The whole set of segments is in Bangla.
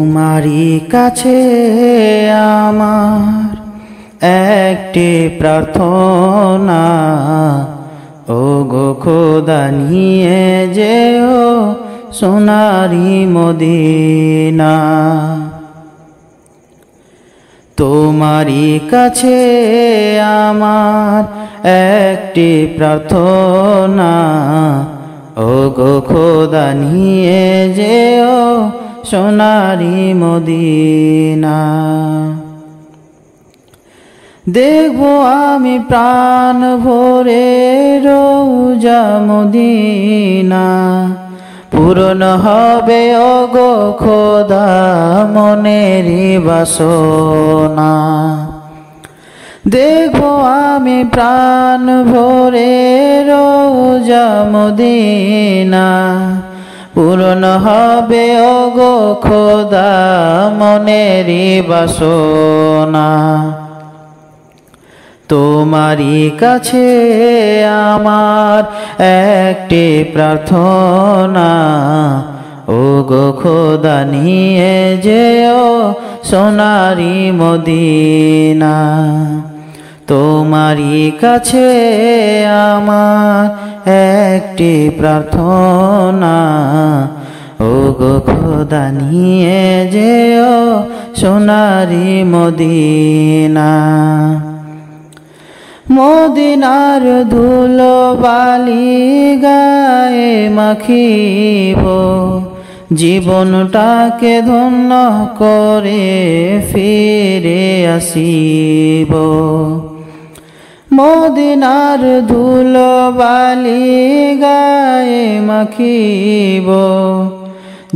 তোমারই কাছে আমার একটি প্রার্থনা, ওগো খোদা নিয়ে যেও সোনারি মদিনা। তোমারই কাছে আমার একটি প্রার্থনা, ওগো খোদা নিয়ে যেও সোনারি মদিনা। দেখবো আমি প্রাণ ভরে রোজা মদিনা, পূরণ হবে ওগো খোদা মনেরই বাসনা। দেখবো আমি প্রাণ ভরে রোজা মদিনা, পূরণ হবে ওগো খোদা মনেরই বাসনা। তোমারই কাছে আমার একটি প্রার্থনা, ওগো খোদা নিয়ে যেও সোনারি মদিনা। তোমারই কাছে আমার একটি প্রার্থনা, ওগো খোদা নিয়ে যেও সোনারি মদিনা। মদিনার ধুলো বালি গায়ে মাখিব, জীবনটাকে ধন্য করে ফিরে আসিব। মদিনার ধুলো বালি গায়ে মাখিব,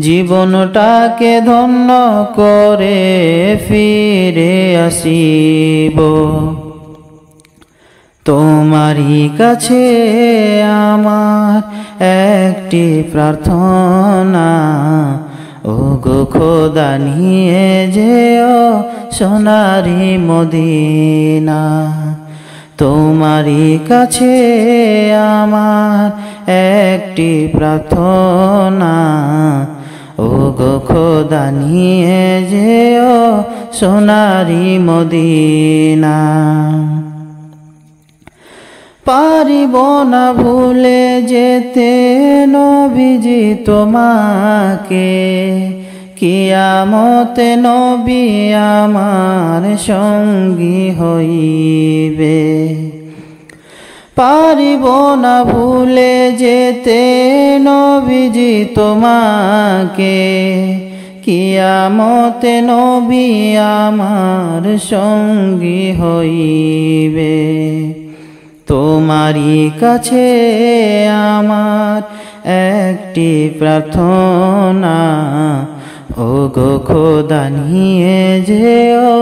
জীবনটাকে ধন্য করে ফিরে আসিব। তোমারই কাছে আমার একটি প্রার্থনা, ওগো খোদা নিয়ে যেও সোনারি মদিনা। তোমারই কাছে আমার একটি প্রার্থনা, ওগো খোদা নিয়ে যেও সোনারি মদিনা। পারিব না ভুলে যেতে নবীজি তোমাকে, কিয়ামতে নবী আমার সঙ্গী হইবে। পারিব না ভুলে যেতে নবীজি তোমাকে, কিয়ামতে নবী আমার সঙ্গী হইবে। তোমারই কাছে আমার একটি প্রার্থনা, ওগো খোদা নিয়ে যেও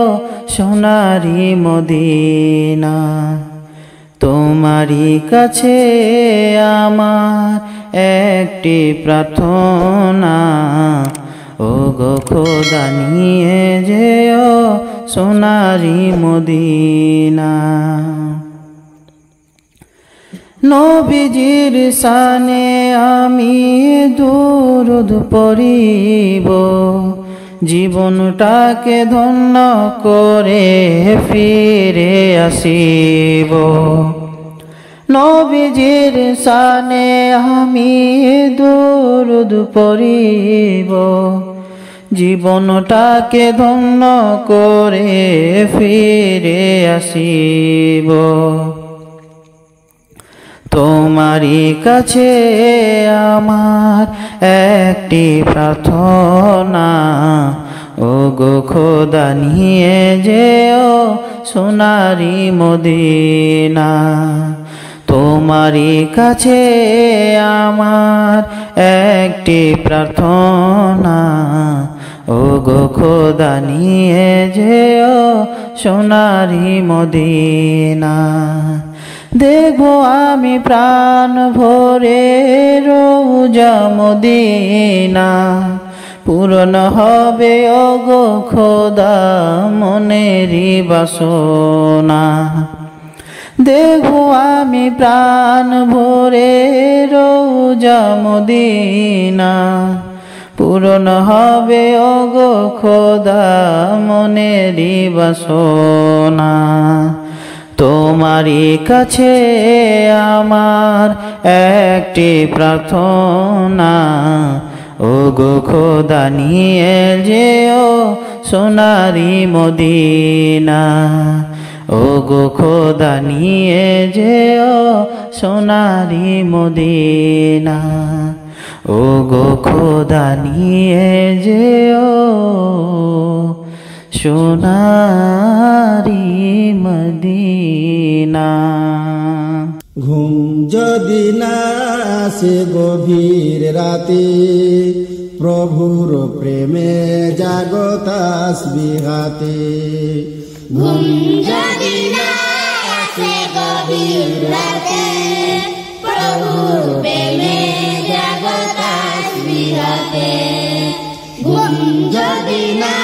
সোনারি মদিনা। তোমারই কাছে আমার একটি প্রার্থনা, ওগো খোদা নিয়ে যেও সোনারি মদিনা। নবীজির শানে আমি দুরূদ পড়িব, জীবনটাকে ধন্য করে ফিরে আসিব। নবীজির শানে আমি দুরূদ পড়িব, জীবনটাকে ধন্য করে ফিরে আসিব। তোমারই কাছে আমার একটি প্রার্থনা, ওগো খোদা নিয়ে যেও সোনারি মদিনা। তোমারই কাছে আমার একটি প্রার্থনা, ওগো খোদা নিয়ে যেও সোনারি মদিনা। দেখবো আমি প্রাণ ভরে রোজা মদিনা, পূরণ হবে ওগো খোদা মনেরই বাসনা। দেখবো আমি প্রাণ ভরে রোজা মদিনা, পূরণ হবে ওগো খোদা মনেরই বাসনা। তোমারই কাছে আমার একটি প্রার্থনা, ওগো খোদা নিয়ে যেও সোনারি মদিনা। ওগো খোদা নিয়ে যেও সোনারি মদিনা। ওগো খোদা নিয়ে যেও সোনারি মদিনা। ঘুম যদি না আসে গভীর রাতে, প্রভুর প্রেমে জাগো তাসবিহ হাতে। ঘুম যদি না আসে গভীর রাতে, প্রভুর প্রেমে জাগো তাসবিহ হাতে। ঘুম যদি না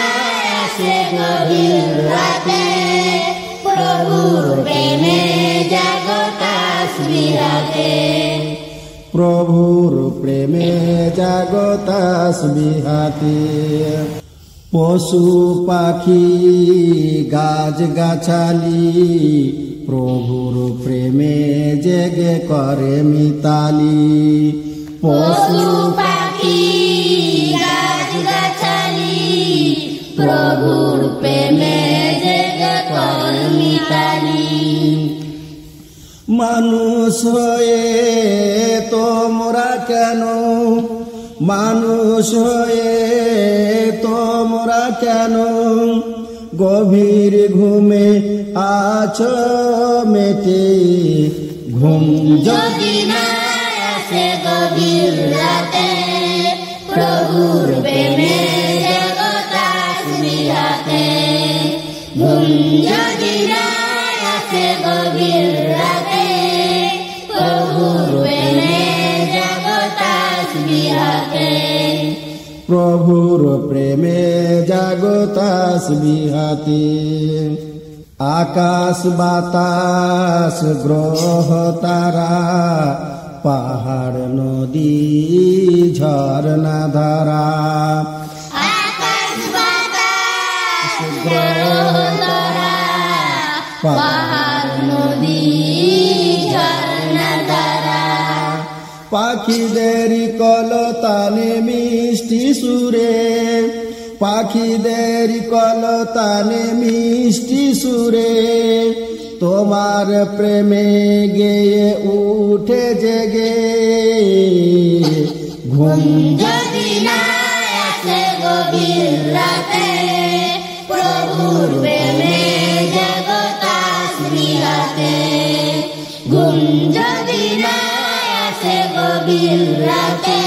আসে গভীর রাতে, প্রভুর প্রেমে জাগো তাসবিহ হাতে। প্রভুর প্রেমে জাগো তাসবিহ হাতে। পশু পাখি গাছ গাছালি, প্রভুর প্রেমে জেগে করে মিতালি। পশু পাখি গাছ গাছালি, প্রভুর প্রেমে জেগে করে মিতালি। মানুষ হয়ে তোমরা কেন, মানুষ হয়ে তোমরা কেন গভীর ঘুমে আছো মেতে। ঘুম যদি না আসে গভীর রাতে, প্রভুর প্রেমে জাগো তাসবিহ হাতে। ঘুম যদি না আসে গভীর রাতে, প্রভুর প্রেমে জাগো তাসবিহ হাতে। প্রভুর প্রেমে জাগো তাসবিহ হাতে। আকাশ বাতাস গ্রহ তারা, পাহাড় নদী ঝরনা ধারা। আকাশ বাতাস গ্রহ তারা, পাহাড় নদী ঝরনা ধারা। পাখিদের কলতানে মিষ্টি সুরে, পাখিদের কলতানে মিষ্টি সুরে, তোমার প্রেমে গেয়ে উঠে জেগে। ঘুম যদি না আসে গভীর রাতে, প্রভুর প্রেমে জাগো তাসবিহ হাতে। ঘুম যদি না আসে গভীর রাতে,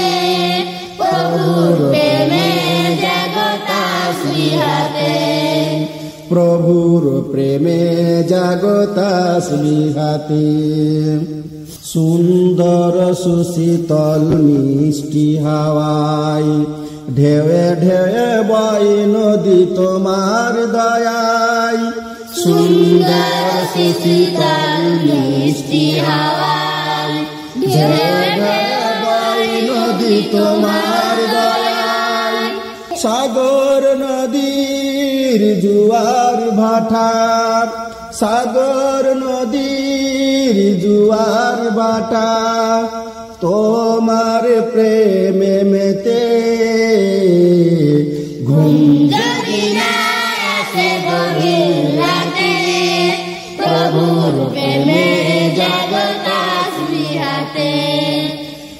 প্রভুর প্রেমে জাগো তাসবিহ হাতে। প্রভুর প্রেমে জাগো তাসবিহ হাতে। সুন্দর সুশীতল মিষ্টি হাওয়ায়, ঢেউয়ে ঢেউয়ে বয় নদী তোমার দয়ায়। সুন্দর সুশীতল মিষ্টি হাওয়ায়, ঢেউয়ে ঢেউয়ে বয় নদী তোমার দয়ায়। সাগর নদীর জুয়ার ভাটা, সাগর নদীর জুয়ার ভাটা, তোমার প্রেমে মেতে। ঘুম যদি না আসে গভীর রাতে, প্রভুর প্রেমে জাগো তাসবিহ হাতে।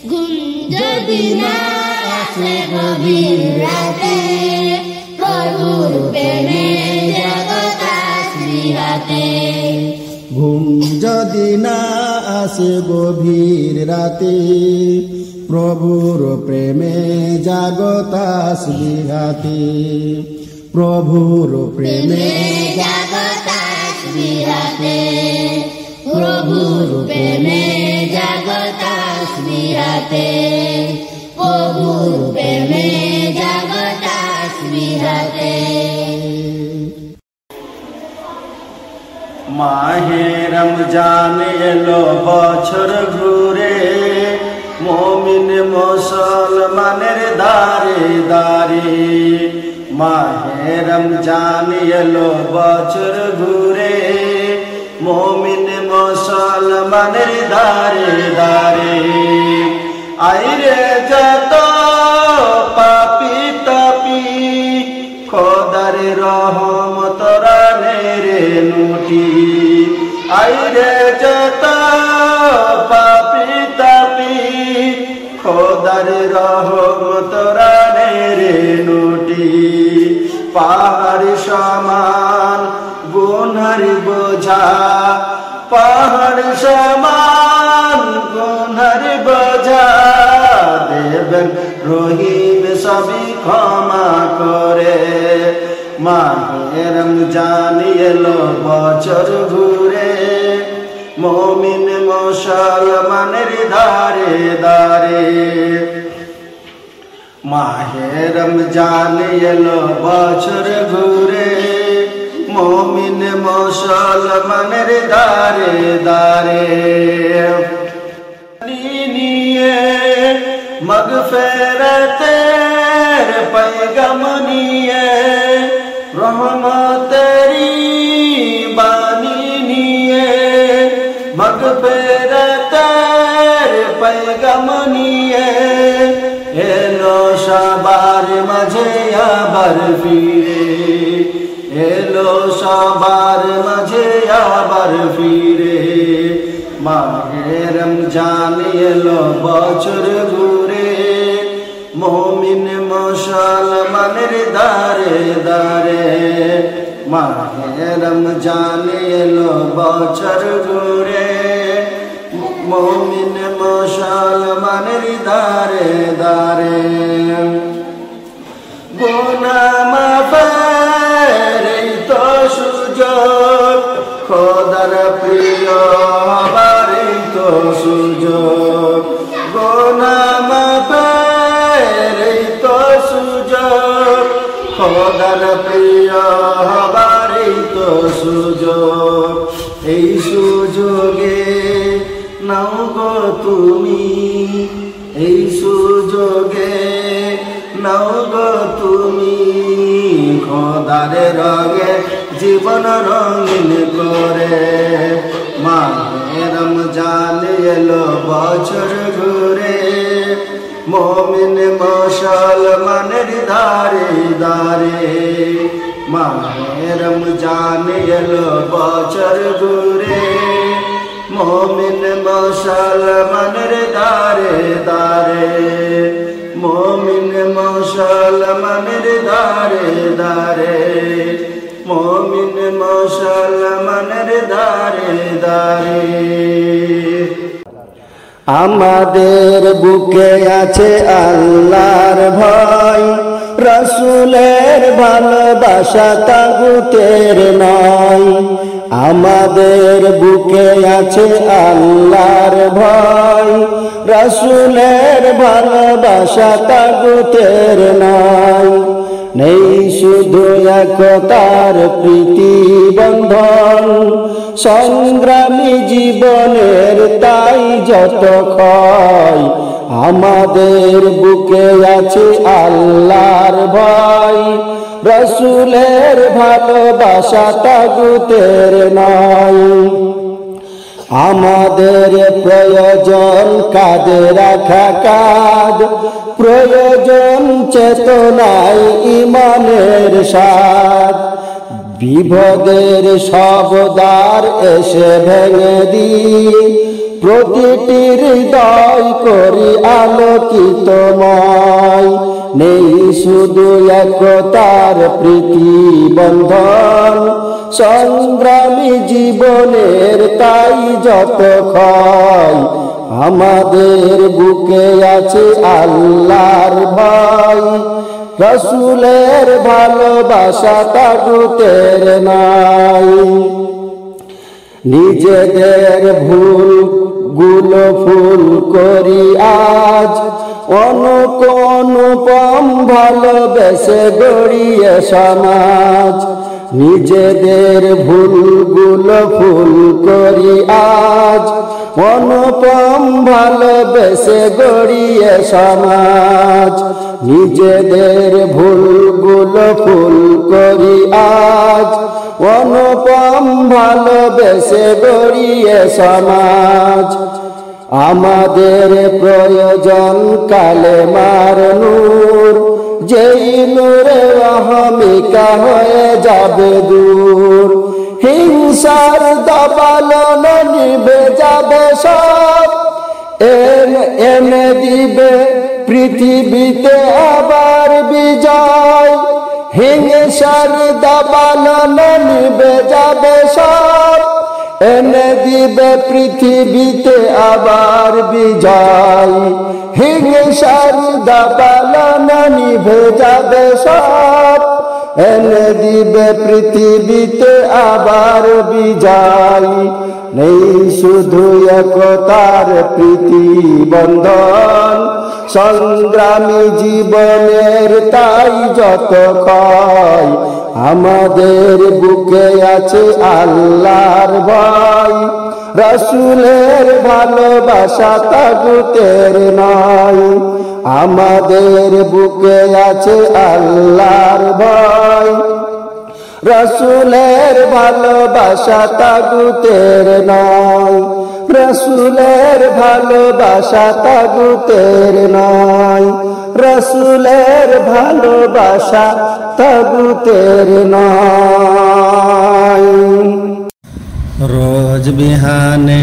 ঘুম যদি না আসে গভীর রাতে, প্রভুর প্রেমে জাগো তাসবিহ হাতে। ঘুম যদি না আসে গভীর রাতে, প্রভুর প্রেমে জাগো তাসবিহ হাতে। প্রভুর প্রেমে জাগো তাসবিহ হাতে। প্রভুর প্রেমে জাগো তাসবিহ হাতে। প্রভুর প্রেমে জাগো তাসবিহ হাতে। মাহে রমজান এলো বছর ঘুরে, মুমিন মুসলমানের দারে দারে মাহে রমজান এলো বছর ঘুরে মুমিন মুসলমানের দারে দারে আইরে যত পাপি তাপি খোদার রহমত রানের নুটি আইরে যত পাপি তাপি খোদার রহমত রানের নুটি পাহাড় সমান গুনার বোঝা পাহাড় সমান গুনার বোঝা দেবেন রহিম সবই ক্ষমা করে মাহে রমজান এলো বছর ঘুরে মুমিন মুসলমানের দারে দারে মাহে রমজান এলো বছর ঘুরে মুমিন মুসলমানের দারে দারে নিয়ে মগফিরাতের पैगाम নিয়ে রহমতেরি বাণী নিয়ে মগফিরাতের पैगाम নিয়ে এলো সবার মাঝে আবার ফিরে এলো সবার মাঝে আবার ফিরে মাহে রমজান এলো বছর ঘুরে মুমিন মুসলমানের দারে দারে মাহে রমজান এলো বছর ঘুরে মুমিন মুসলমানের দারে দারে গুনাহ মাফের এই তো সুযোগ খোদার প্রিয় হবার এই তো সুযোগ গুনাহ মাফের এই তো সুযোগ খোদার প্রিয় হবার এই তো সুযোগ এই সুযোগে নাও গো তুমি এই সুযোগে নাও গো তুমি খোদার রঙে জীবন রঙিন করে মাহে রমজান এলো বছর ঘুরে মুমিন মুসলমানের দারে দারে মাহে রমজান এলো বছর ঘুরে মুমিন মুসলমানের দারে দারে মুমিন মুসলমানের দারে দারে মুমিন মুসলমানের দারে দারে আমাদের বুকে আছে আল্লাহর ভয় রাসূলের ভালোবাসা তাগুতের নয় আমাদের বুকে আছে আল্লাহর ভয় রাসূলের ভালোবাসা তাগুতের নয় নেই শুধু একতার প্রীতি বন্ধন সংগ্রামী জীবনের তাই যত ক্ষয় আমাদের বুকে আছে আল্লাহর ভয় রাসূলের ভালোবাসা তাগুতের নয় আমাদের প্রয়োজন কাঁধে রাখা কাঁধ প্রয়োজন চেতনায় ঈমানের স্বাদ বিপদের সব দ্বার এসে ভেঙে দিই প্রতিটি হৃদয় করি আলোকিতময় নেই শুধু একতার প্রীতি বন্ধন সংগ্রামী জীবনের তাই যত ক্ষয় আমাদের বুকে আছে আল্লাহর ভয় রাসূলের ভালোবাসা তাগুতের নাই নিজেদের ভুল গুলো ফুল করি আজ অনুপম ভালোবেসে গড়িয়ে সমাজ নিজেদের ভুলগুলো ভুল করি আজ অনুপম ভালোবেসে গড়িয়ে সমাজ নিজেদের ভুলগুলো ভুল করি আজ অনুপম ভালোবেসে গড়িয়ে সমাজ আমাদের প্রয়োজন কালেমার নূর যেই নূরে অহমিকা হয়ে যাবে দূর হিংসার দাবালন নিভে যাবে সব এনে দিবে পৃথিবীতে আবার বিজয় হিংসার দাবালন নিভে যাবে সব এনে দিবে পৃথিবীতে আবার বিজয় হিংসার দাবালন নিভে যাবে সব এনে দিবে পৃথিবীতে আবার বিজয় নেই শুধু একতার প্রীতিবন্ধন সংগ্রামী জীবনের তাই যত ক্ষয় আমাদের বুকে আছে আল্লাহর ভয় রাসূলের ভালোবাসা তাগুতের নয় আমাদের বুকে আছে আল্লাহর ভয় রাসূলের ভালোবাসা তাগুতের নয় রাসূলের ভালোবাসা তাগুতের নয় রাসূলের ভালোবাসা তাগুতের নয় রোজ বিহানে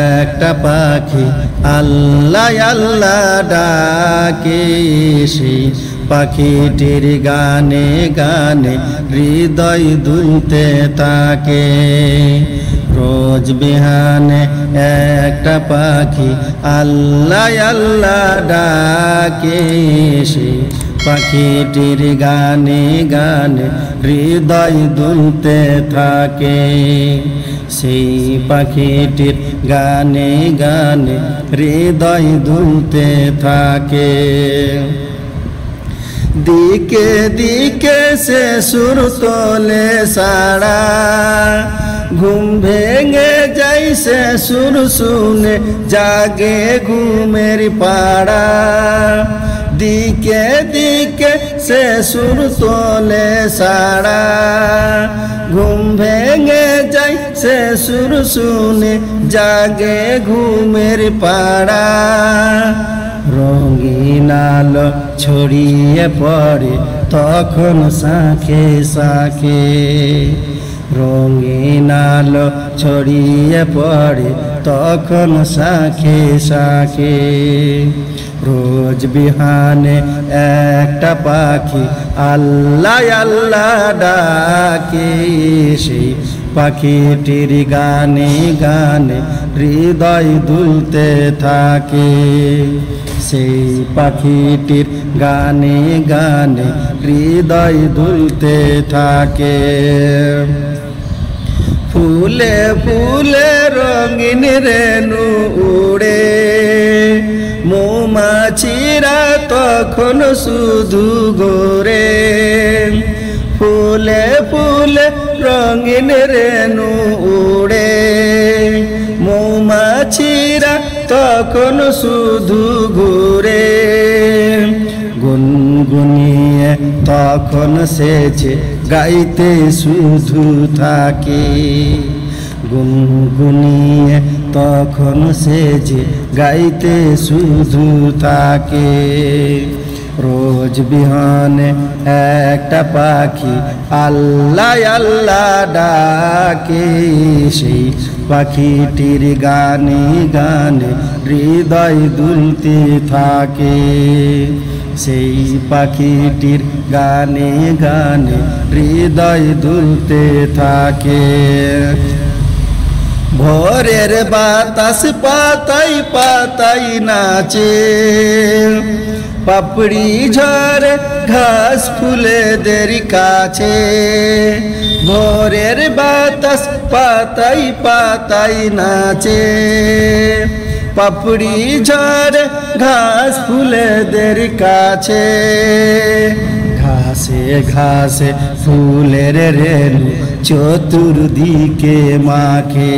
একটা পাখি আল্লাহ আল্লাহ ডাকে সেই পাখিটির গানে গানে হৃদয় দুলতে থাকে রোজ বিহানে একটা পাখি আল্লাহ আল্লাহ ডাকে সেই পাখিটির গানে গানে হৃদয় দুলতে থাকে সেই পাখিটির গানে গানে হৃদয় দুলতে থাকে দিকে দিকে সে সুর তোলে সারা ঘুম ভেঙে যাই সে সুর শুনে জাগে ঘুমের পাড়া দিকে দিকে সে সুর তোলে সারা ঘুম ভেঙে যাই সে সুর শুনে জাগে ঘুমের পাড়া রঙিন আলো ছড়িয়ে পড়ে তখন শাখে শাখে রঙিন আলো ছড়িয়ে পড়ে তখন শাখে শাখে রোজ বিহানে একটা পাখি আল্লাহ আল্লাহ ডাকে সেই পাখিটির গানে গানে হৃদয় দুলতে থাকে সেই পাখিটির গানে গানে হৃদয় দুলতে থাকে ফুলে ফুলে রঙিন রেণু উড়ে মৌমাছিরা তখন শুধু ঘোরে ফুলে ফুলে রঙিন রেণু উড়ে মৌমাছিরা তখন শুধু ঘুরে গুনগুনিয়ে তখন সেজে গাইতে শুধু থাকে গুনগুনিয়ে তখন সেজে গাইতে শুধু থাকে রোজ বিহানে একটা পাখি আল্লাহ আল্লাহ ডাকে সেই পাখিটির গানে গানে হৃদয় দুলতে থাকে সেই পাখিটির গানে গানে হৃদয় দুলতে থাকে ভোরের বাতাস পাতাই পাতাই নাচে পাপড়ি ঝরে ঘাস ফুলেদের কাছে ভোরের বাতাস পাতাই পাতাই নাচে পাপড়ি ঝরে ঘাস ফুলেদের কাছে ঘাস ঘাসে ঘাসে ফুলের রেণু চতুর্দিকে মাখে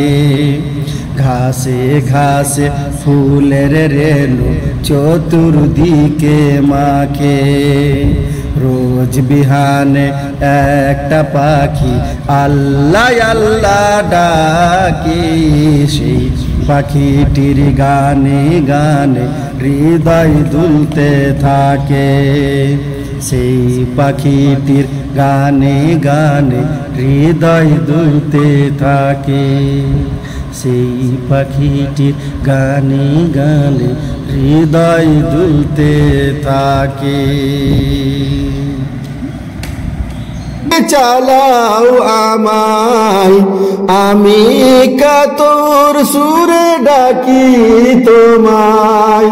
ঘাসে ঘাসে ফুলের রেণু চতুর্দিকে মাখে রোজ বিহানে একটা পাখি আল্লাহ আল্লাহ ডাকে সেই পাখিটির গানে গানে হৃদয় দুলতে থাকে সেই পাখিটির গানে গানে হৃদয় দুলতে থাকে সেই পাখিটির গানে গানে হৃদয় দুলতে থাকে চালাও আমায় আমি কাতর সুরে ডাকি তোমায়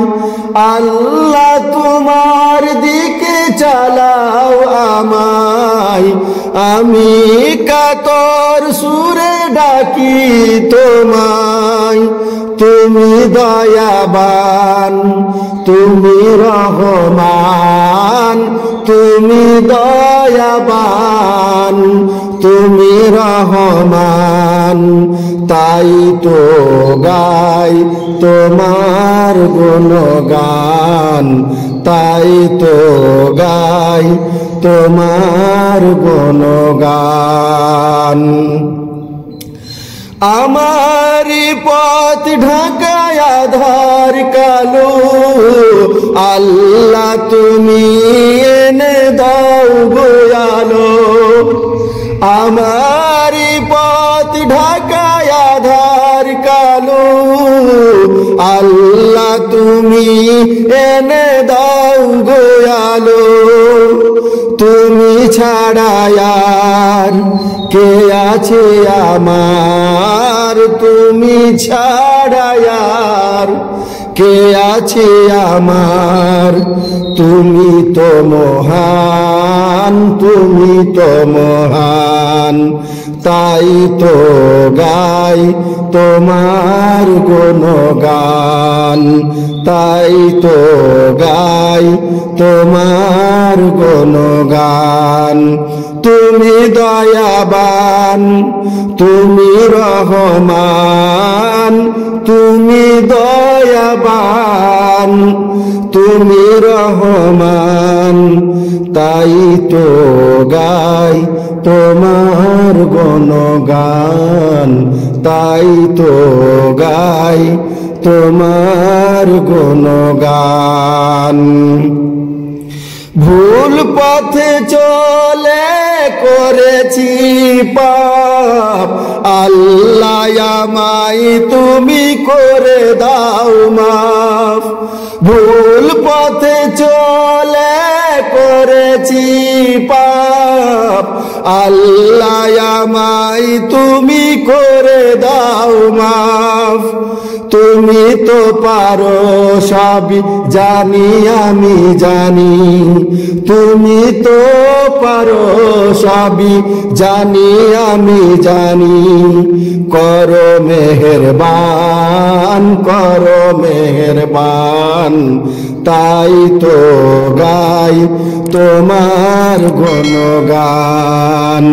আল্লাহ তোমার দিকে চালাও আমায় আমি কাতর সুরে ডাকি তোমায় তুমি দয়াবান তুমি রহমান তুমি দয়াবান তুমি রহমান তাই তো গাই তোমার গুণগান তাই তো গাই তোমার গুণগান আমারি পথ ঢাকায় আধার কালো আল্লাহ তুমি এনে দাও গোয়ালো আমারি পথ ঢাকায় আধার কালো আল্লাহ তুমি এনে দাও গোয়ালো তুমি ছাড়া আর কে আছে আমার তুমি ছাড়া আর কে আছে আমার তুমি তো মহান তুমি তো মহান তাই তো গাই তোমার গুণগান তাই তো গাই তোমার গুণগান তুমি দয়াবান তুমি রহমান তুমি দয়াবান তুমি রহমান তাই তো গাই তোমার গুণগান তাই তো গাই তোমার গুণগান ভুল পথে চলে করেছি পাপ আল্লাহ আমায় তুমি করে দাও মাফ ভুল পথে চলে করেছি পাপ আল্লাহ আমায় তুমি করে দাও মাফ তুমি তো পারো সবই জানি আমি জানি তুমি তো পারো সবই জানি আমি জানি করো মেহেরবান তাই তো গাই তোমার গুণগান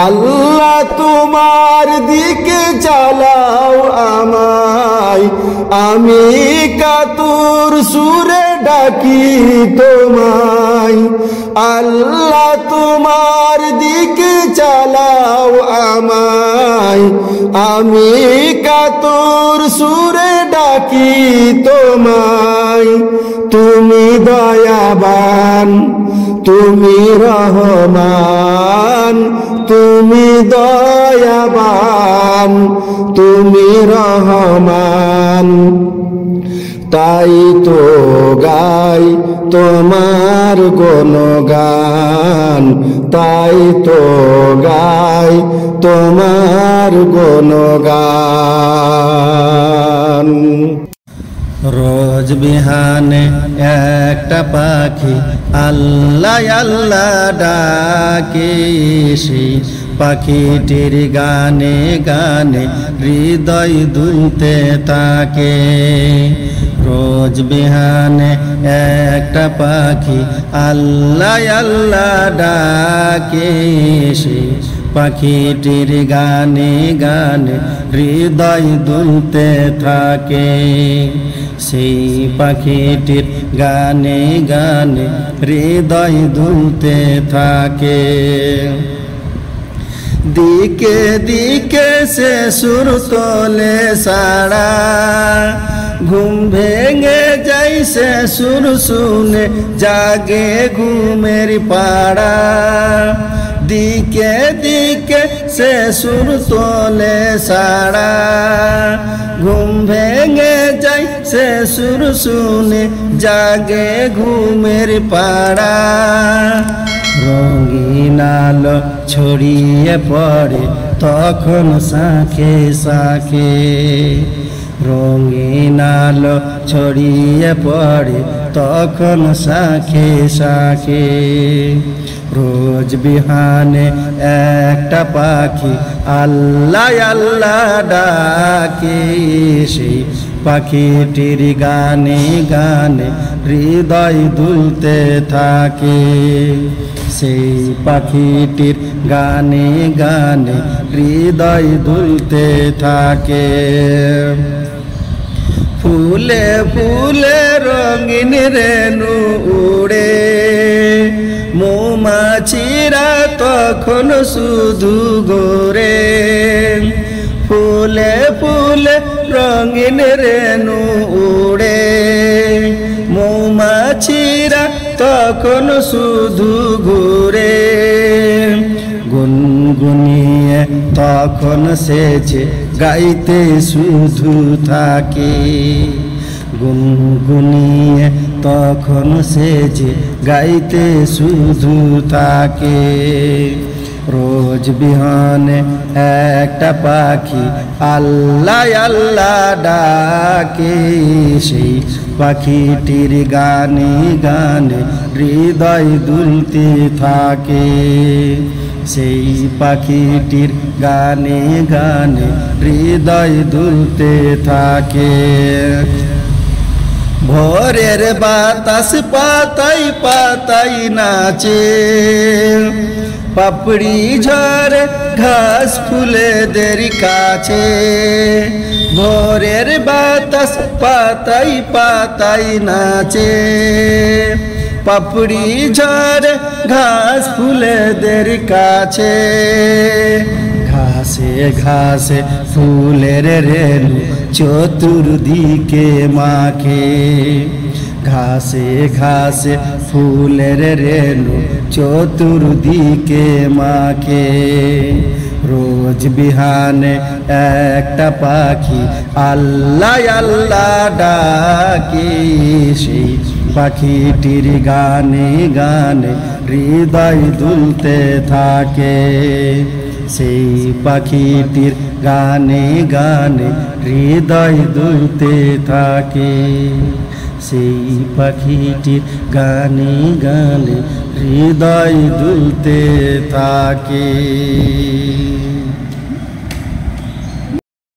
আল্লাহ তোমার দিকে চালাও আমায় আমি কাতুর সুরে ডাকি তোমায় আল্লাহ তোমার দিকে চালাও আমায় আমি কাতুর সুরে ডাকি তোমায় তুমি দয়াবান তুমি রহমান তুমি দয়াবান তুমি রহমান তাই তো গাই তোমার গুণগান তাই তো গাই তোমার গুণগান রোজ বিহানে একটা পাখি আল্লাহ আল্লাহ ডাকে সেই পাখিটির গানে গানে হৃদয় দুলতে থাকে রোজ বিহানে একটা পাখি আল্লাহ আল্লাহ ডাকে, সেই পাখিটির গানে গানে হৃদয় দুলতে থাকে। সেই পাখিটির গানে গানে হৃদয় দুলতে থাকে। দিকে দিকে সে সুর তোলে সারা, ঘুম ভেঙে যায় সে সুর শুনে জাগে ঘুমের পাড়া। দিকে দিকে সে সুর তোলে সারা, ঘুম ভেঙে যায় সে সুর শুনে জাগে ঘুমের পাড়া। রঙিন আলো ছড়িয়ে পড়ে তখন শাঁখে শাঁখে, রঙিন আলো ছড়িয়ে পড়ে তখন শাঁখে শাঁখে। রোজ বিহানে একটা পাখি আল্লাহ আল্লাহ ডাকে, সেই পাখিটির গানে গানে হৃদয় দুলতে থাকে। সেই পাখিটির গানে গানে হৃদয় দুলতে থাকে। ফুলে ফুলে রঙিন রেণু উড়ে, মৌমাছিরা তখন শুধু ঘোরে। ফুলে ফুলে রঙিন রেণু উড়ে, মৌমাছিরা তখন শুধু ঘুরে। গুনগুনিয়ে তখন সেজে গাইতে শুধু থাকে, গুনগুনিয়ে তখন সেজে গাইতে শুধু থাকে। রোজ বিহানে একটা পাখি আল্লাহ আল্লাহ ডাকে, সেই পাখিটির গানে গানে হৃদয় দুলতে থাকে। সেই পাখিটির গানে গানে হৃদয় দুলতে থাকে। ভোরের বাতাস পাতাই পাতাই নাচে, পাপড়ি ঝরে ঘাস ফুলেদের কাছে। ভোরের বাতাস পাতাই পাতাই নাচে, পাপড়ি ঝরে ঘাস ফুলেদের কাছে। ঘাসে ঘাসে ফুলের রেণু চতুর্দিকে মাখে, ঘাসে ঘাসে ফুলের রেণু চতুর্দিকে মাখে। রোজ বিহানে একটা পাখি আল্লাহ আল্লাহ ডাকে, সেই পাখিটির গানে গানে হৃদয় দুলতে থাকে। সেই পাখিটির গানে গানে হৃদয় দুলতে থাকে। সেই পাখিটির গানে গানে হৃদয় দুলতে থাকে।